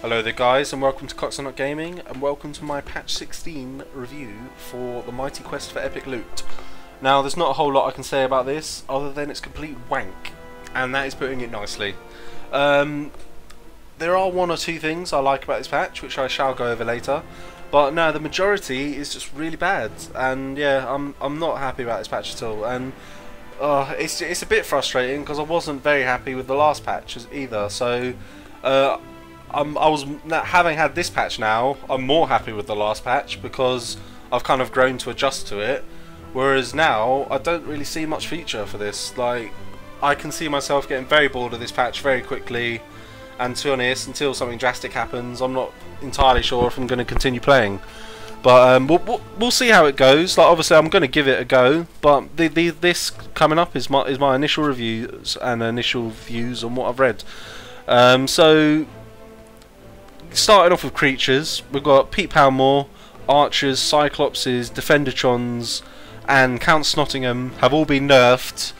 Hello there guys, and welcome to Coxonut Gaming, and welcome to my patch 16 review for the mighty quest for epic loot. Now there's not a whole lot I can say about this other than it's complete wank, and that is putting it nicely. There are one or two things I like about this patch which I shall go over later, but no, the majority is just really bad, and yeah, I'm not happy about this patch at all. And it's a bit frustrating because I wasn't very happy with the last patch either, so having had this patch now, I'm more happy with the last patch because I've kind of grown to adjust to it, whereas now I don't really see much feature for this. Like, I can see myself getting very bored of this patch very quickly, and to be honest, until something drastic happens, I'm not entirely sure if I'm going to continue playing. But we'll see how it goes. Like, obviously I'm going to give it a go, but this coming up is my initial reviews and initial views on what I've read. So starting off with creatures, we've got Pete Palmore, Archers, Cyclopses, Defendertrons and Count Snottingham have all been nerfed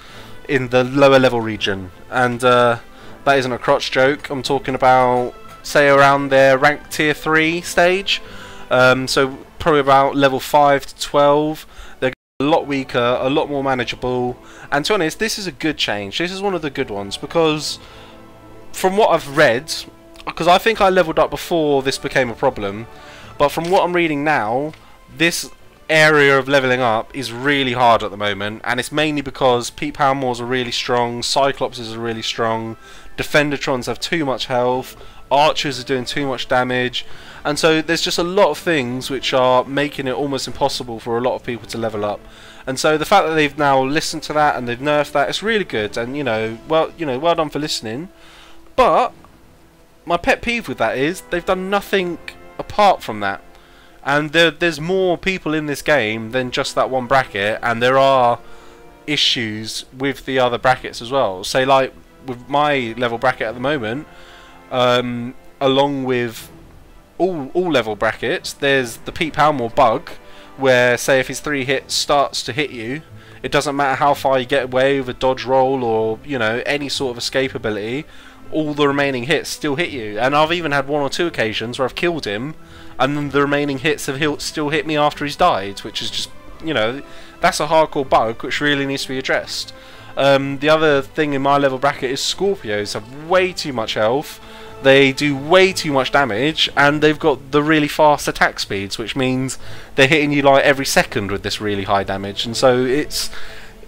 in the lower level region, and that isn't a crotch joke. I'm talking about, say, around their rank tier 3 stage, so probably about level 5 to 12. They're a lot weaker, a lot more manageable, and to be honest, this is a good change. This is one of the good ones, because from what I've read, because I think I leveled up before this became a problem, but from what I'm reading now, this area of leveling up is really hard at the moment, and it's mainly because Pete Palmores are really strong, Cyclopses are really strong, Defendertrons have too much health, Archers are doing too much damage, and so there's just a lot of things which are making it almost impossible for a lot of people to level up. And so the fact that they've now listened to that and they've nerfed that, it's really good, and well done for listening. But my pet peeve with that is they've done nothing apart from that, and there's more people in this game than just that one bracket, and there are issues with the other brackets as well. Say, like with my level bracket at the moment, along with all level brackets, there's the Pete Palmore bug, where say if his 3 hits starts to hit you, it doesn't matter how far you get away with a dodge roll or any sort of escape ability, all the remaining hits still hit you. And I've even had 1 or 2 occasions where I've killed him and then the remaining hits have still hit me after he's died, which is just, that's a hardcore bug which really needs to be addressed. The other thing in my level bracket is Scorpios have way too much health, they do way too much damage, and they've got the really fast attack speeds, which means they're hitting you like every second with this really high damage. And so it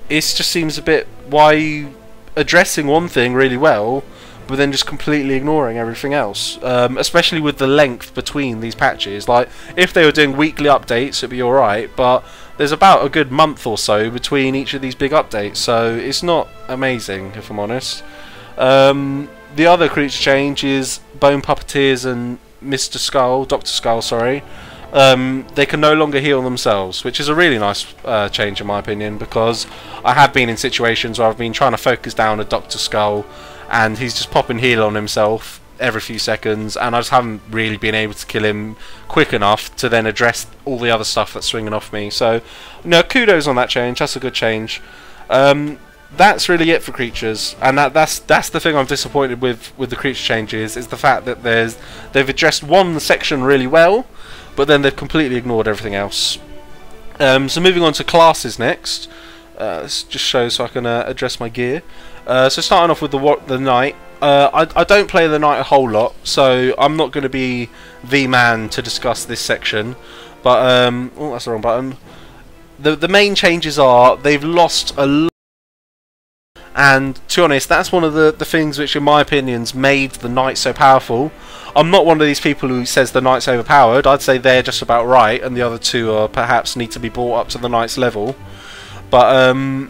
just seems a bit, why are you addressing one thing really well but then just completely ignoring everything else, especially with the length between these patches. Like, if they were doing weekly updates it'd be alright, but there's about a good month or so between each of these big updates, so it's not amazing, if I'm honest. The other creature change is Bone Puppeteers and Dr. Skull, sorry. They can no longer heal themselves, which is a really nice change in my opinion, because I have been in situations where I've been trying to focus down a Dr. Skull and he's just popping heal on himself every few seconds, and I just haven't really been able to kill him quick enough to then address all the other stuff that's swinging off me. So no, kudos on that change, that's a good change. That's really it for creatures, and that's the thing I'm disappointed with the creature changes, is the fact that they've addressed one section really well, but then they've completely ignored everything else. So moving on to classes next. Let's just show so I can address my gear. So starting off with the knight. I don't play the knight a whole lot, so I'm not going to be the man to discuss this section. But oh, that's the wrong button. The main changes are they've lost a lot, and to be honest, that's one of the things which, in my opinions, made the knight so powerful. I'm not one of these people who says the knight's overpowered. I'd say they're just about right, and the other two are perhaps need to be brought up to the knight's level. But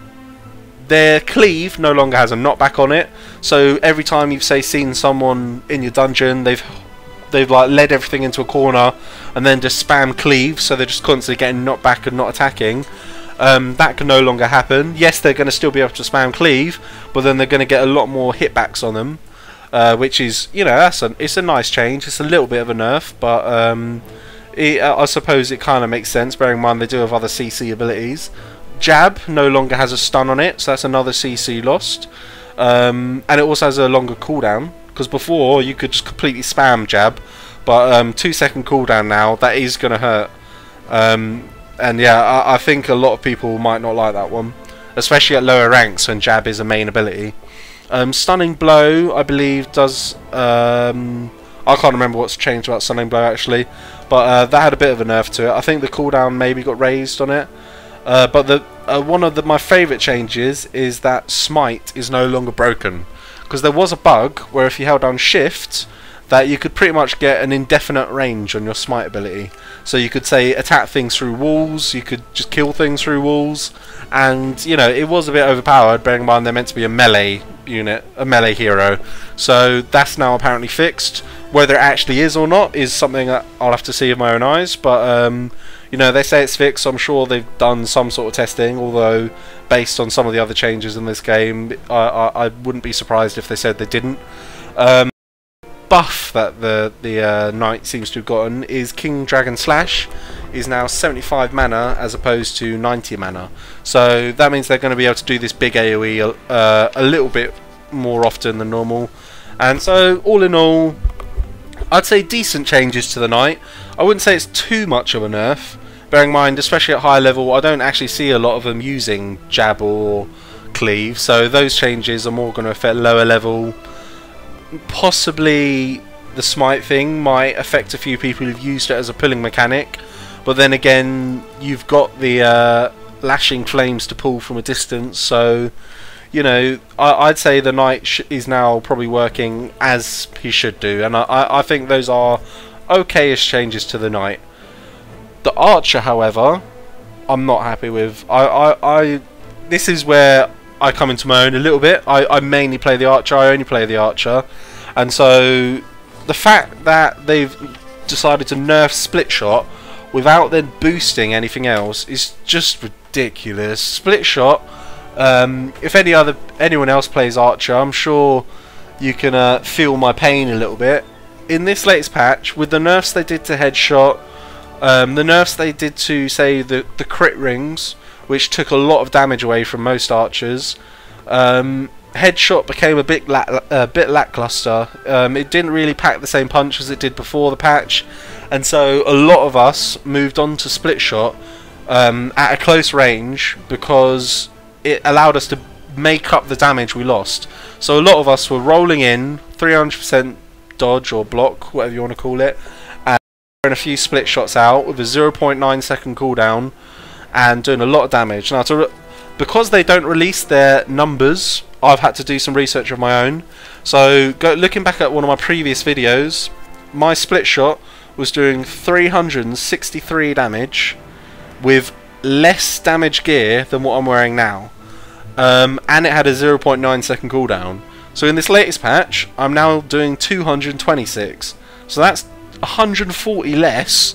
their cleave no longer has a knockback on it, so every time you've seen someone in your dungeon, they've like led everything into a corner and then just spam cleave, so they're just constantly getting knocked back and not attacking. That can no longer happen. Yes, they're going to still be able to spam cleave, but then they're going to get a lot more hitbacks on them, which is, it's a nice change. It's a little bit of a nerf, but I suppose it kind of makes sense, bearing in mind they do have other CC abilities. Jab no longer has a stun on it, so that's another CC lost. And it also has a longer cooldown, because before you could just completely spam jab, but 2-second cooldown now, that is going to hurt. And yeah, I think a lot of people might not like that one, especially at lower ranks when jab is a main ability. Stunning blow, I believe, does... I can't remember what's changed about stunning blow actually, but that had a bit of a nerf to it. I think the cooldown maybe got raised on it. But one of my favourite changes is that smite is no longer broken, because there was a bug where if you held down shift, that you could pretty much get an indefinite range on your smite ability. So you could say attack things through walls, you could just kill things through walls, and you know, it was a bit overpowered, bearing in mind they're meant to be a melee unit, a melee hero. So that's now apparently fixed. Whether it actually is or not is something that I'll have to see with my own eyes, but you know, they say it's fixed, so I'm sure they've done some sort of testing, although based on some of the other changes in this game, I wouldn't be surprised if they said they didn't. Buff that the knight seems to have gotten is King Dragon Slash is now 75 mana as opposed to 90 mana, so that means they're going to be able to do this big AoE a little bit more often than normal. And so all in all, I'd say decent changes to the knight. I wouldn't say it's too much of a nerf, bearing in mind, especially at high level, I don't actually see a lot of them using jab or cleave, so those changes are more going to affect lower level. Possibly the smite thing might affect a few people who've used it as a pulling mechanic, but then again, you've got the lashing flames to pull from a distance, so you know, I'd say the knight is now probably working as he should do, and I think those are okay-ish changes to the knight. The archer, however, I'm not happy with. This is where I come into my own a little bit. I mainly play the archer, I only play the archer, and so the fact that they've decided to nerf split shot without then boosting anything else is just ridiculous. Split shot, if anyone else plays archer, I'm sure you can feel my pain a little bit. In this latest patch, with the nerfs they did to headshot, the nerfs they did to, say, the crit rings, which took a lot of damage away from most archers, headshot became a bit lackluster. It didn't really pack the same punch as it did before the patch, and so a lot of us moved on to split shot at a close range because it allowed us to make up the damage we lost. So a lot of us were rolling in 300% dodge or block, whatever you want to call it, and throwing a few split shots out with a 0.9 second cooldown and doing a lot of damage. Now, because they don't release their numbers, I've had to do some research of my own. So looking back at one of my previous videos, my split shot was doing 363 damage with less damage gear than what I'm wearing now, and it had a 0.9 second cooldown. So in this latest patch, I'm now doing 226. So that's 140 less,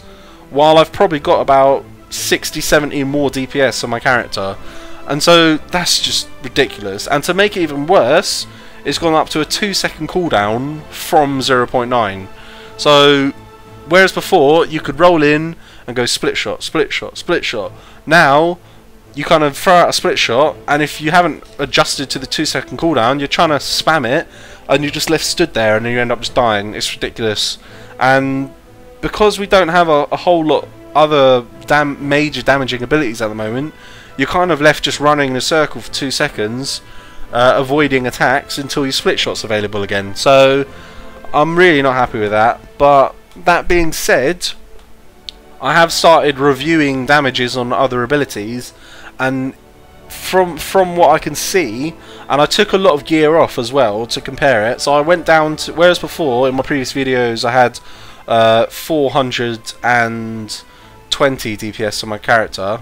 while I've probably got about 60-70 more DPS on my character. And so that's just ridiculous. And to make it even worse, it's gone up to a 2-second cooldown from 0.9. So whereas before you could roll in and go split shot, split shot, split shot, now you kind of throw out a split shot, and if you haven't adjusted to the 2-second cooldown, you're trying to spam it and you're just left stood there and you end up just dying. It's ridiculous. And because we don't have a whole lot other major damaging abilities at the moment, you're kind of left just running in a circle for 2 seconds, avoiding attacks until your split shot's available again. So I'm really not happy with that. But that being said, I have started reviewing damages on other abilities, and from what I can see, and I took a lot of gear off as well to compare it. So I went down to, whereas before in my previous videos I had 420 DPS on my character,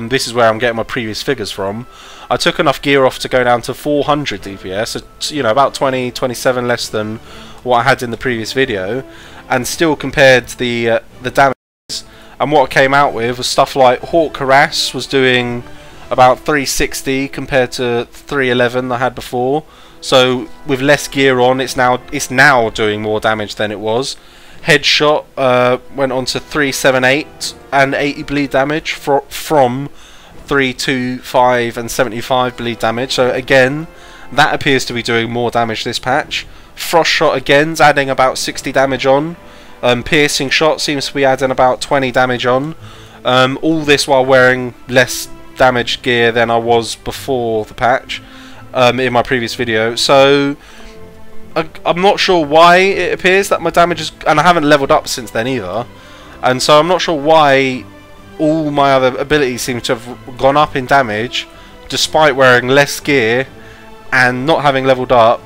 this is where I'm getting my previous figures from. I took enough gear off to go down to 400 DPS, so, you know, about 27 less than what I had in the previous video, and still compared the damage. And what I came out with was stuff like Hawk Harass was doing about 360 compared to 311 I had before. So with less gear on, it's now doing more damage than it was. Headshot went on to 378 and 80 bleed damage from 325 and 75 bleed damage. So again, that appears to be doing more damage this patch. Frost Shot again's adding about 60 damage on. Piercing Shot seems to be adding about 20 damage on. All this while wearing less damage gear than I was before the patch in my previous video. So I'm not sure why it appears that my damage is, and I haven't leveled up since then either, and so I'm not sure why all my other abilities seem to have gone up in damage despite wearing less gear and not having leveled up.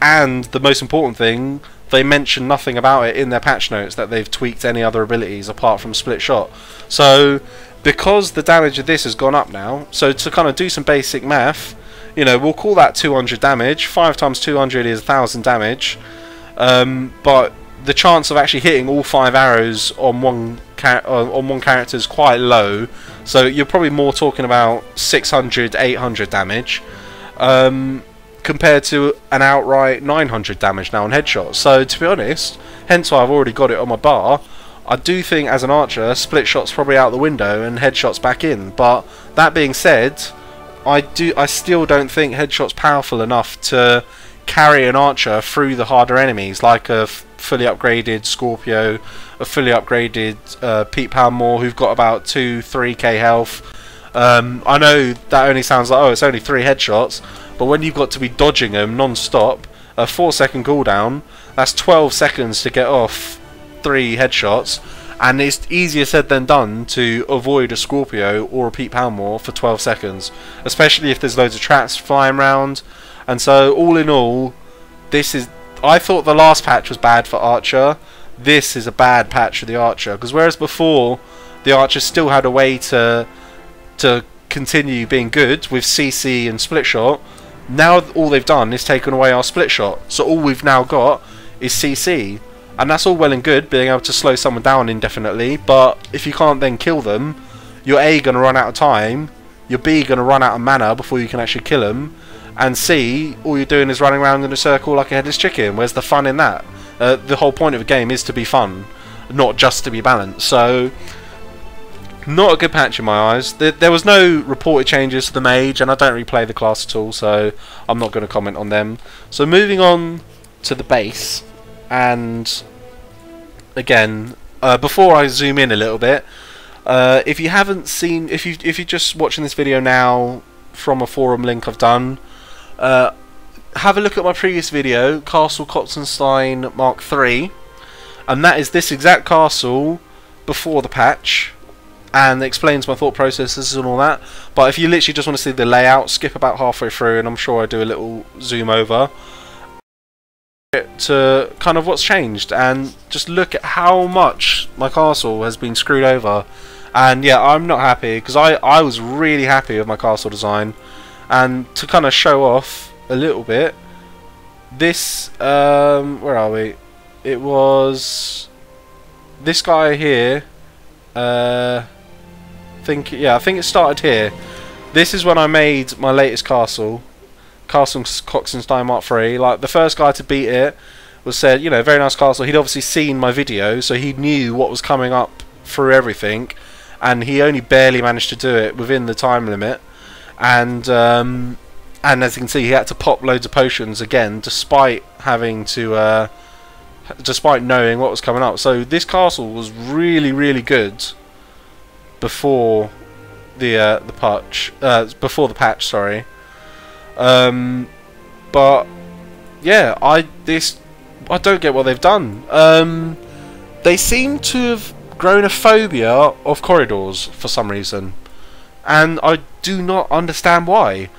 And the most important thing, they mention nothing about it in their patch notes that they've tweaked any other abilities apart from Split Shot. So because the damage of this has gone up now, so to kind of do some basic math, you know, we'll call that 200 damage. 5 times 200 is 1000 damage, but the chance of actually hitting all 5 arrows on one character is quite low, so you're probably more talking about 600, 800 damage, compared to an outright 900 damage now on headshots. So to be honest, hence why I've already got it on my bar, I do think as an archer, Split Shot's probably out the window and headshot's back in. But that being said, I still don't think headshot's powerful enough to carry an archer through the harder enemies, like a fully upgraded Scorpio, a fully upgraded Pete Palmore, who've got about 2-3k health. I know that only sounds like, oh, it's only 3 headshots, but when you've got to be dodging them non-stop, a 4-second cooldown, that's 12 seconds to get off 3 headshots, and it's easier said than done to avoid a Scorpio or a Pete Palmore for 12 seconds, especially if there's loads of traps flying around. And so all in all, this is, I thought the last patch was bad for Archer. This is a bad patch for the Archer, because whereas before the Archer still had a way to continue being good with CC and Split Shot, now all they've done is taken away our Split Shot, so all we've now got is CC. And that's all well and good, being able to slow someone down indefinitely, but if you can't then kill them, you're A, going to run out of time, you're B, going to run out of mana before you can actually kill them, and C, all you're doing is running around in a circle like a headless chicken. Where's the fun in that? The whole point of a game is to be fun, not just to be balanced. So, not a good patch in my eyes. There was no reported changes to the mage, and I don't really play the class at all, so I'm not going to comment on them. So moving on to the base. And again, before I zoom in a little bit, if you haven't seen, if you're just watching this video now from a forum link I've done, have a look at my previous video, Castle Kotzenstein Mark III, and that is this exact castle before the patch, and it explains my thought processes and all that. But if you literally just want to see the layout, skip about halfway through, and I'm sure I do a little zoom over to kind of what's changed, and just look at how much my castle has been screwed over. And yeah, I'm not happy, because I was really happy with my castle design. And to kind of show off a little bit, this where are we? It was this guy here. I think it started here. This is when I made my latest castle, Castle Kotzenstein Mark III. Like, the first guy to beat it was said, you know, very nice castle. He'd obviously seen my video, so he knew what was coming up through everything, and he only barely managed to do it within the time limit. And as you can see, he had to pop loads of potions again, despite having to, despite knowing what was coming up. So this castle was really good before the patch, sorry. But yeah, I don't get what they've done. They seem to have grown a phobia of corridors for some reason, and I do not understand why.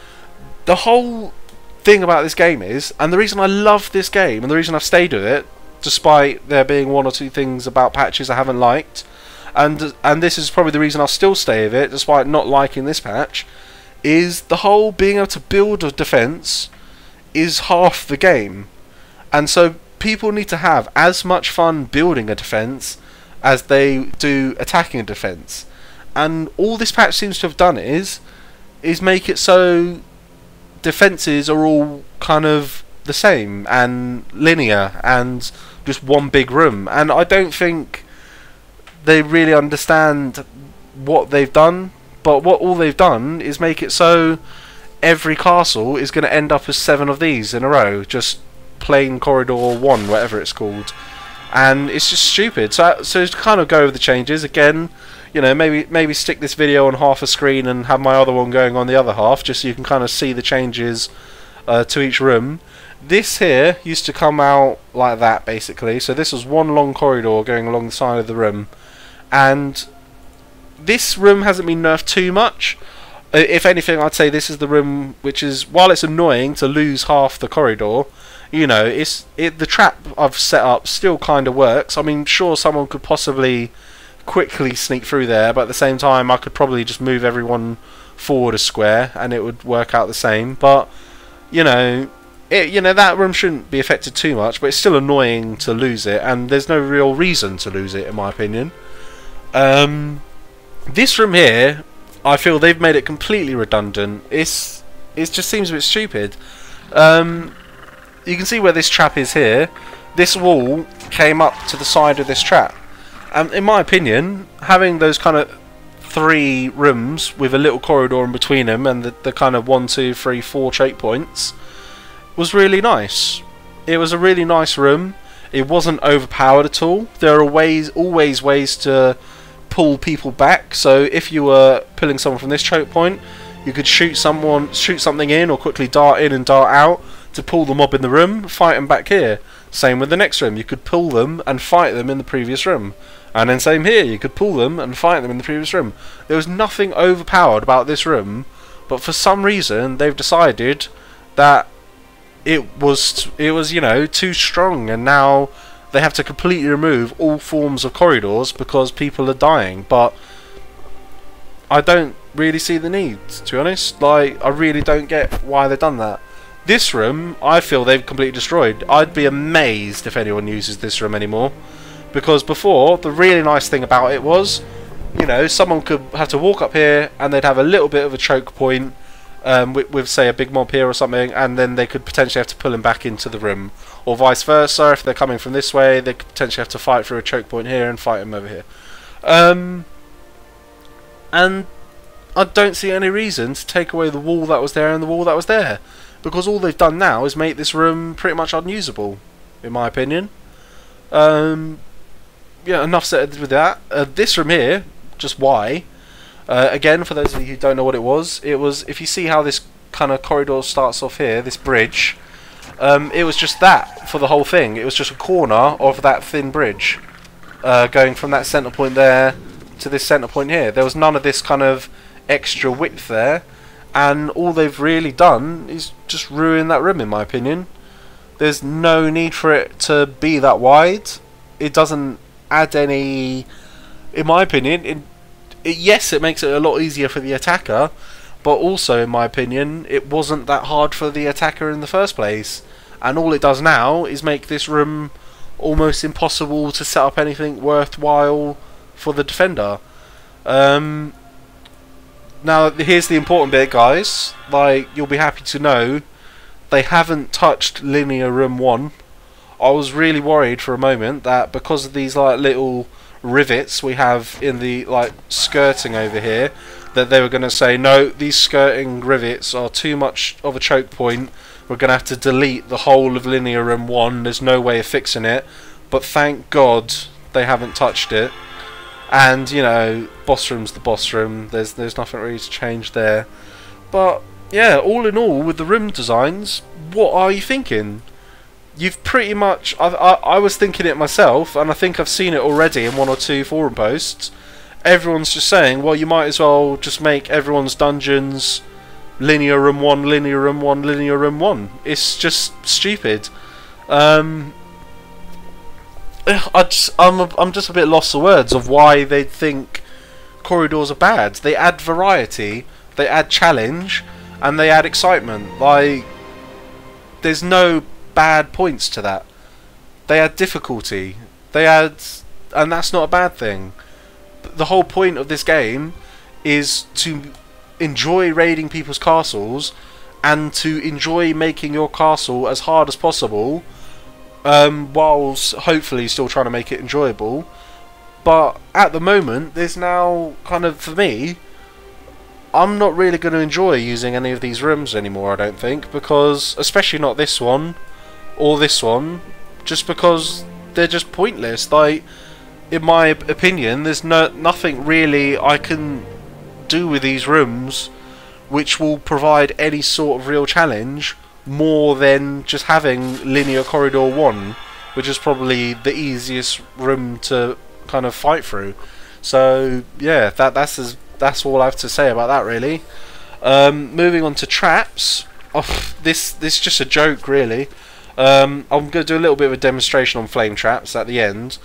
The whole thing about this game is, and the reason I love this game, and the reason I've stayed with it, despite there being 1 or 2 things about patches I haven't liked, and this is probably the reason I'll still stay with it, despite not liking this patch, is the whole being able to build a defense is half the game. And so people need to have as much fun building a defense as they do attacking a defense. And all this patch seems to have done is make it so defenses are all kind of the same and linear and just one big room. And I don't think they really understand what they've done. But what all they've done is make it so every castle is going to end up as 7 of these in a row, just plain corridor 1, whatever it's called, and it's just stupid. So to kind of go over the changes again, you know, maybe stick this video on half a screen and have my other one going on the other half, just so you can kind of see the changes to each room. This here used to come out like that, basically. So this was one long corridor going along the side of the room, and this room hasn't been nerfed too much. If anything, I'd say this is the room which is, while it's annoying to lose half the corridor, you know, the trap I've set up still kind of works. I mean, sure, someone could possibly quickly sneak through there, but at the same time I could probably just move everyone forward a square and it would work out the same. But you know, that room shouldn't be affected too much, but it's still annoying to lose it, and there's no real reason to lose it in my opinion. This room here, I feel they've made it completely redundant. It just seems a bit stupid. You can see where this trap is here. This wall came up to the side of this trap. In my opinion, having those kind of 3 rooms with a little corridor in between them and the kind of 1, 2, 3, 4 choke points was really nice. It was a really nice room. It wasn't overpowered at all. There are always ways to pull people back. So if you were pulling someone from this choke point, you could shoot something in, or quickly dart in and dart out to pull the mob in the room, fight them back here. Same with the next room. You could pull them and fight them in the previous room. And then same here, you could pull them and fight them in the previous room. There was nothing overpowered about this room, but for some reason they've decided that it was you know, too strong, and now they have to completely remove all forms of corridors because people are dying. But I don't really see the need, to be honest. Like, I really don't get why they've done that. This room, I feel they've completely destroyed. I'd be amazed if anyone uses this room anymore. Because before, the really nice thing about it was, you know, someone could have to walk up here and they'd have a little bit of a choke point with, say, a big mob here or something, and then they could potentially have to pull him back into the room. Or vice versa, if they're coming from this way, they could potentially have to fight through a choke point here and fight him over here. And I don't see any reason to take away the wall that was there and the wall that was there. Because all they've done now is make this room pretty much unusable, in my opinion. Yeah, enough said with that. This room here, just why? Again, for those of you who don't know what it was, if you see how this kind of corridor starts off here, this bridge, it was just that for the whole thing. It was just a corner of that thin bridge, going from that centre point there to this centre point here. There was none of this kind of extra width there. And all they've really done is just ruin that room, in my opinion. There's no need for it to be that wide. It doesn't add any, in my opinion. Yes, it makes it a lot easier for the attacker, but also, in my opinion, it wasn't that hard for the attacker in the first place. And all it does now is make this room almost impossible to set up anything worthwhile for the defender. Now, here's the important bit, guys. Like, you'll be happy to know they haven't touched linear room 1. I was really worried for a moment that because of these like little rivets we have in the like skirting over here, that they were going to say, no, these skirting rivets are too much of a choke point. We're going to have to delete the whole of linear room 1. There's no way of fixing it. But thank God they haven't touched it. And, you know, boss room's the boss room. There's nothing really to change there. But, yeah, all in all, with the room designs, what are you thinking? You've pretty much... I was thinking it myself, and I think I've seen it already in 1 or 2 forum posts. Everyone's just saying, well, you might as well just make everyone's dungeons linear room 1, linear room 1, linear room 1. It's just stupid. I'm just a bit lost for words of why they think corridors are bad. They add variety, they add challenge, and they add excitement. Like, there's no bad points to that. They add difficulty. And that's not a bad thing. The whole point of this game is to enjoy raiding people's castles and to enjoy making your castle as hard as possible, whilst hopefully still trying to make it enjoyable. But at the moment, there's now kind of, for me, I'm not really going to enjoy using any of these rooms anymore, I don't think, because, especially not this one, or this one, just because they're just pointless. Like, in my opinion, there's nothing really I can do with these rooms which will provide any sort of real challenge more than just having linear corridor 1, which is probably the easiest room to kind of fight through. So yeah, that's all I have to say about that, really. Moving on to traps. Oh, this is just a joke, really. I'm going to do a little bit of a demonstration on flame traps at the end.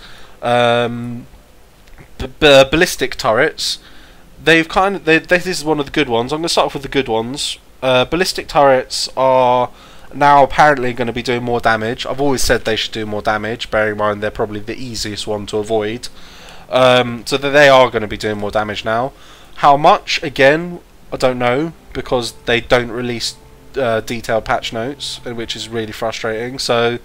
Ballistic turrets. This is one of the good ones. I'm going to start off with the good ones. Ballistic turrets are now apparently going to be doing more damage. I've always said they should do more damage, bearing in mind they're probably the easiest one to avoid. So that they are going to be doing more damage now. How much? Again, I don't know, because they don't release detailed patch notes, which is really frustrating. So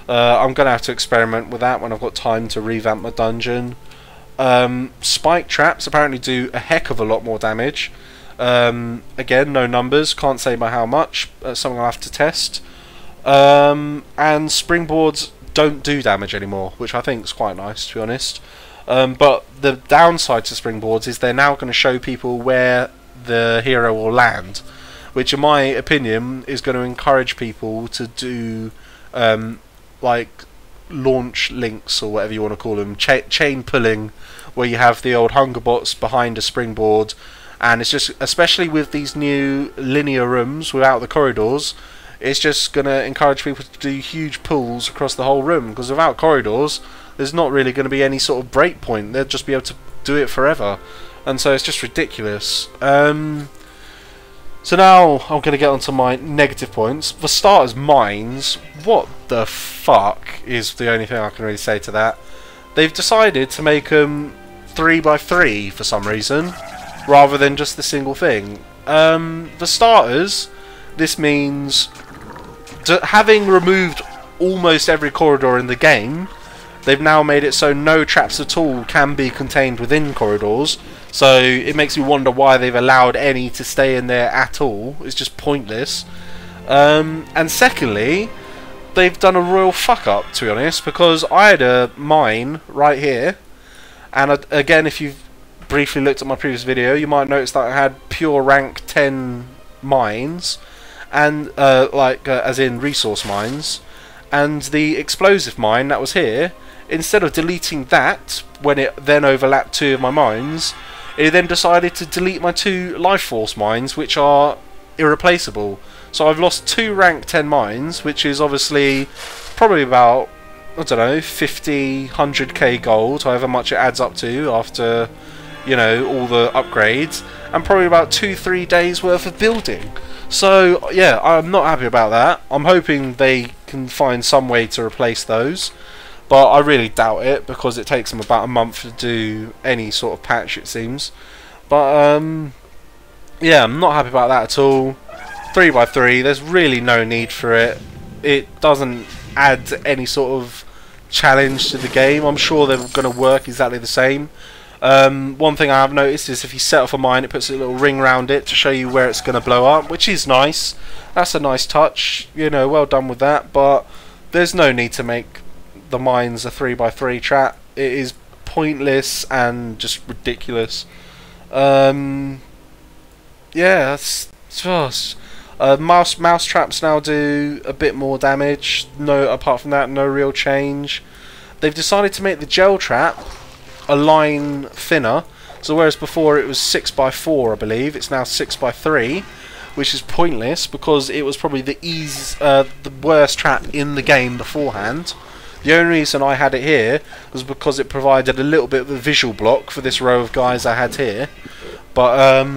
I'm going to have to experiment with that when I've got time to revamp my dungeon. Spike traps apparently do a heck of a lot more damage. Again, no numbers, can't say by how much, something I'll have to test. And springboards don't do damage anymore, which I think is quite nice, to be honest. But the downside to springboards is they're now going to show people where the hero will land, which in my opinion is going to encourage people to do like launch links, or whatever you want to call them, chain pulling, where you have the old hunger bots behind a springboard. And it's just, especially with these new linear rooms without the corridors, it's just going to encourage people to do huge pulls across the whole room, because without corridors there's not really going to be any sort of break point. They'll just be able to do it forever, and so it's just ridiculous. So now I'm going to get onto my negative points. For starters, mines. What the fuck is the only thing I can really say to that. They've decided to make them 3x3 for some reason, rather than just the single thing. For starters, this means having removed almost every corridor in the game, they've now made it so no traps at all can be contained within corridors. So it makes me wonder why they've allowed any to stay in there at all. It's just pointless. And secondly, they've done a royal fuck up, to be honest, because I had a mine right here, and again, if you've briefly looked at my previous video, you might notice that I had pure rank 10 mines, and as in resource mines, and the explosive mine that was here, instead of deleting that when it then overlapped 2 of my mines, it then decided to delete my 2 life force mines, which are irreplaceable. So I've lost 2 rank 10 mines, which is obviously probably about, I don't know, 50, 100k gold, however much it adds up to after, you know, all the upgrades, and probably about 2-3 days worth of building. So yeah, I'm not happy about that. I'm hoping they can find some way to replace those, but I really doubt it, because it takes them about a month to do any sort of patch, it seems. But yeah, I'm not happy about that at all. 3x3, there's really no need for it. It doesn't add any sort of challenge to the game. I'm sure they're going to work exactly the same. One thing I have noticed is if you set off a mine, it puts a little ring around it to show you where it's going to blow up, which is nice. That's a nice touch, you know, well done with that. But there's no need to make the mines a 3x3 trap. It is pointless and just ridiculous. Yeah, that's just mouse traps now do a bit more damage. No, apart from that, no real change. They've decided to make the gel trap a line thinner, so whereas before it was 6x4, I believe, it's now 6x3, which is pointless because it was probably the worst trap in the game beforehand. The only reason I had it here was because it provided a little bit of a visual block for this row of guys I had here. But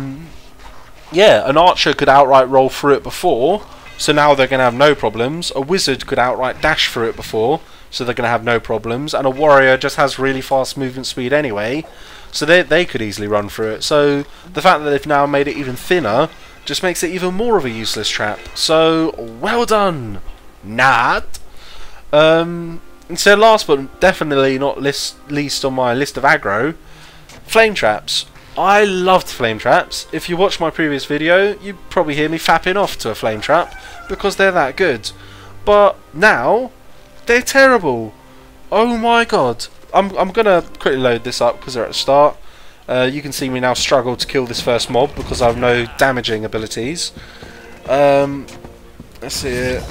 yeah, an archer could outright roll through it before, so now they're going to have no problems. A wizard could outright dash through it before, so they're going to have no problems. And a warrior just has really fast movement speed anyway, so they could easily run through it. So the fact that they've now made it even thinner just makes it even more of a useless trap. So well done, Nat. And so last but definitely not least on my list of aggro, flame traps. I loved flame traps. If you watched my previous video, you'd probably hear me fapping off to a flame trap because they're that good. But now they're terrible. Oh my god. I'm gonna quickly load this up because they're at the start. You can see me now struggle to kill this first mob because I have no damaging abilities. Let's see it.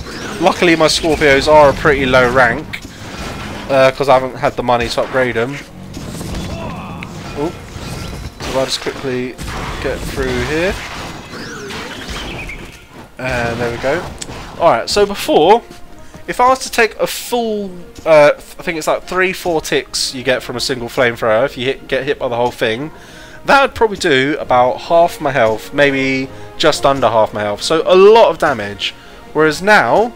Luckily my Scorpios are a pretty low rank because I haven't had the money to upgrade them. Oh, so I'll just quickly get through here. And there we go. Alright, so before, if I was to take a full, I think it's like 3-4 ticks you get from a single flamethrower if you get hit by the whole thing, that would probably do about half my health, maybe just under half my health. So a lot of damage. Whereas now,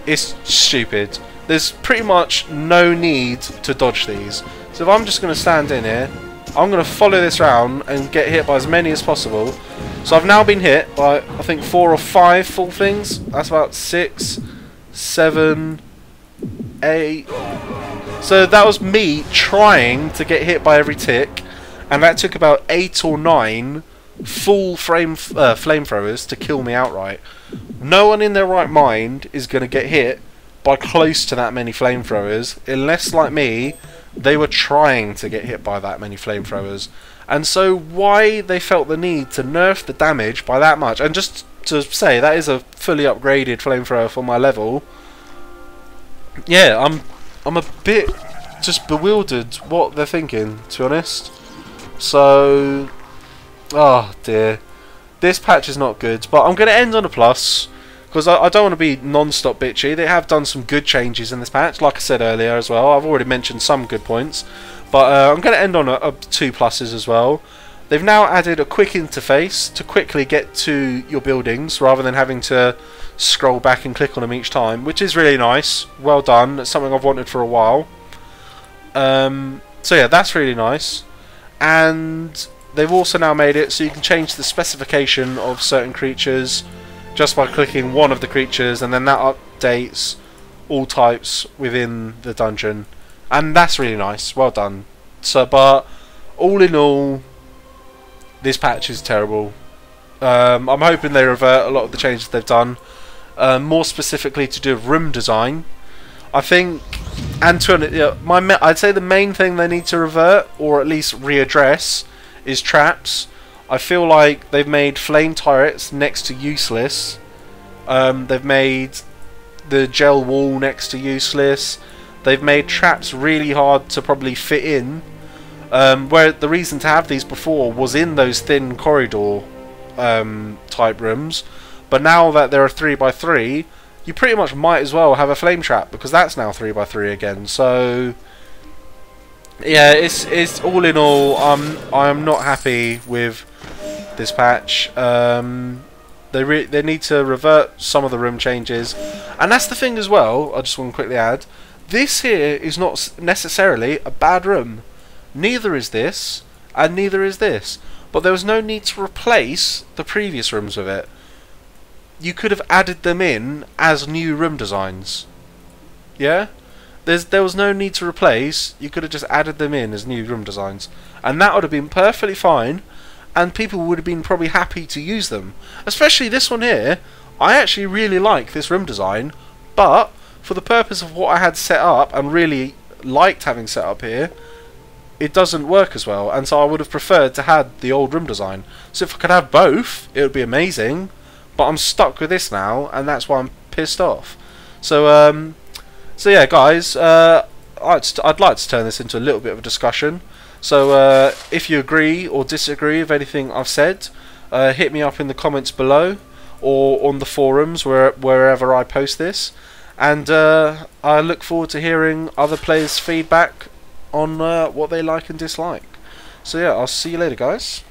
it's stupid. There's pretty much no need to dodge these. So if I'm just going to stand in here, I'm going to follow this round and get hit by as many as possible. So I've now been hit by, I think, 4 or 5 full things. That's about 6, 7, 8. So that was me trying to get hit by every tick. And that took about 8 or 9 full flamethrowers to kill me outright. No one in their right mind is going to get hit by close to that many flamethrowers, unless, like me, they were trying to get hit by that many flamethrowers. And so why they felt the need to nerf the damage by that much, and just to say, that is a fully upgraded flamethrower for my level. Yeah, I'm a bit just bewildered what they're thinking, to be honest. So, oh dear, this patch is not good, but I'm going to end on a plus, because I don't want to be non-stop bitchy. They have done some good changes in this patch, like I said earlier as well. I've already mentioned some good points, but I'm going to end on 2 pluses as well. They've now added a quick interface to quickly get to your buildings, rather than having to scroll back and click on them each time, which is really nice. Well done. It's something I've wanted for a while. So yeah, that's really nice. And they've also now made it so you can change the specification of certain creatures just by clicking one of the creatures, and then that updates all types within the dungeon, and that's really nice. Well done. So, but all in all, this patch is terrible. I'm hoping they revert a lot of the changes they've done, more specifically to do with room design. I think, and to I'd say the main thing they need to revert, or at least readdress, is traps. I feel like they've made flame turrets next to useless. They've made the gel wall next to useless. They've made traps really hard to probably fit in. Where the reason to have these before was in those thin corridor type rooms. But now that there are 3x3, you pretty much might as well have a flame trap, because that's now 3x3 again. So yeah, it's all in all, I'm not happy with this patch. They need to revert some of the room changes, and that's the thing as well. I just want to quickly add, this here is not necessarily a bad room. Neither is this, and neither is this. But there was no need to replace the previous rooms with it. You could have added them in as new room designs. Yeah? There was no need to replace. You could have just added them in as new room designs, and that would have been perfectly fine, and people would have been probably happy to use them. Especially this one here. I actually really like this room design, but for the purpose of what I had set up and really liked having set up here, it doesn't work as well, and so I would have preferred to have the old room design. So if I could have both, it would be amazing, but I'm stuck with this now, and that's why I'm pissed off. So so yeah, guys, I'd like to turn this into a little bit of a discussion. So if you agree or disagree with anything I've said, hit me up in the comments below, or on the forums wherever I post this, and I look forward to hearing other players' feedback on what they like and dislike. So yeah, I'll see you later, guys.